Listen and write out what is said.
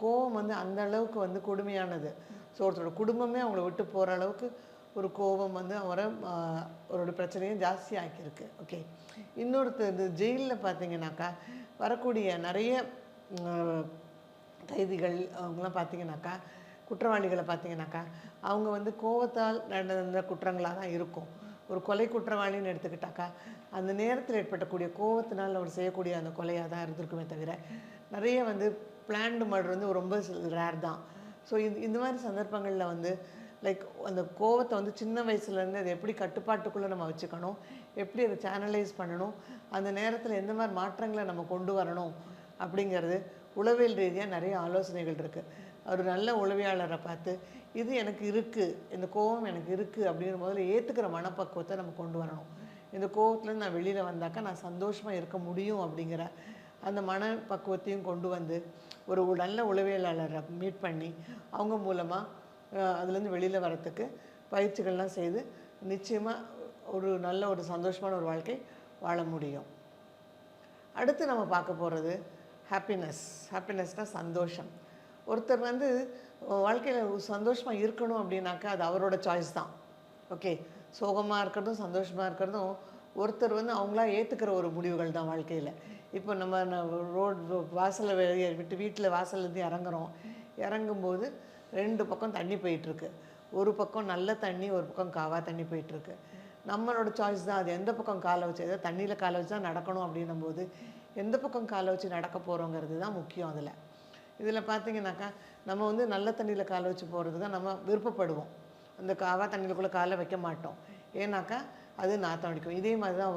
கோவம் வந்து அந்த அளவுக்கு வந்து கொடுமையானது. ஸோ ஒருத்தரோட குடும்பமே அவங்கள விட்டு போகிற அளவுக்கு ஒரு கோபம் வந்து அவரோட பிரச்சனையும் ஜாஸ்தி ஆக்கியிருக்கு. ஓகே. இன்னொருத்தர் இந்த ஜெயிலில் பார்த்தீங்கன்னாக்கா வரக்கூடிய நிறைய கைதிகள் அவங்களாம் பார்த்தீங்கன்னாக்கா குற்றவாளிகளை பார்த்தீங்கன்னாக்கா அவங்க வந்து கோவத்தால் நடந்த குற்றங்களாக தான் இருக்கும். ஒரு கொலை குற்றவாளின்னு எடுத்துக்கிட்டாக்கா அந்த நேரத்தில் ஏற்பட்டக்கூடிய கோவத்தினால் அவர் செய்யக்கூடிய அந்த கொலையாக தான் இருந்திருக்குமே தவிர நிறைய வந்து பிளான்டு மர்டர் வந்து ரொம்ப ரேர் தான். ஸோ இந்த மாதிரி சந்தர்ப்பங்களில் வந்து லைக் அந்த கோவத்தை வந்து சின்ன வயசுலேருந்து அதை எப்படி கட்டுப்பாட்டுக்குள்ளே நம்ம வச்சுக்கணும், எப்படி அதை சேனலைஸ் பண்ணணும், அந்த நேரத்தில் எந்த மாதிரி மாற்றங்களை நம்ம கொண்டு வரணும் அப்படிங்கிறது உளவியல் ரீதியாக நிறைய ஆலோசனைகள் இருக்குது. ஒரு நல்ல உளவியாளரை பார்த்து இது எனக்கு இருக்குது, இந்த கோபம் எனக்கு இருக்குது அப்படிங்கிற முதல்ல ஏற்றுக்கிற மனப்பக்குவத்தை நம்ம கொண்டு வரணும். இந்த கோவத்துலேருந்து நான் வெளியில் வந்தாக்கா நான் சந்தோஷமாக இருக்க முடியும் அப்படிங்கிற அந்த மனப்பக்குவத்தையும் கொண்டு வந்து ஒரு நல்ல உளவியலாளரை மீட் பண்ணி அவங்க மூலமாக அதுலேருந்து வெளியில் வரத்துக்கு பயிற்சிகள்லாம் செய்து நிச்சயமாக ஒரு நல்ல ஒரு சந்தோஷமான ஒரு வாழ்க்கை வாழ முடியும். அடுத்து நம்ம பார்க்க போகிறது ஹாப்பினஸ்னால் சந்தோஷம். ஒருத்தர் வந்து வாழ்க்கையில் சந்தோஷமாக இருக்கணும் அப்படின்னாக்கா அது அவரோட சாய்ஸ் தான். ஓகே. சோகமாக இருக்கிறதும் சந்தோஷமாக இருக்கிறதும் ஒருத்தர் வந்து அவங்களா ஏற்றுக்கிற ஒரு முடிவுகள் தான் வாழ்க்கையில். இப்போ நம்ம வாசலை விட்டு வீட்டில் வாசல்லேருந்து இறங்கும்போது 2 பக்கம் தண்ணி போயிட்டுருக்கு. ஒரு பக்கம் நல்ல தண்ணி, ஒரு பக்கம் காவா தண்ணி போயிட்டுருக்கு. நம்மளோட சாய்ஸ் தான் அது எந்த பக்கம் காலை வச்சு, ஏதாவது தண்ணியில் காலை வச்சு தான் நடக்கணும் அப்படின்னும் போது எந்த பக்கம் காலை வச்சு நடக்க போகிறோங்கிறது தான் முக்கியம். இதில் பார்த்தீங்கன்னாக்கா நம்ம வந்து நல்ல தண்ணியில் காலை வச்சு போகிறது தான் நம்ம விருப்பப்படுவோம். அந்த காவா தண்ணியிலுக்குள்ளே காலை வைக்க மாட்டோம். ஏன்னாக்கா அது நாத்தம் அடிக்கும். இதே மாதிரி தான்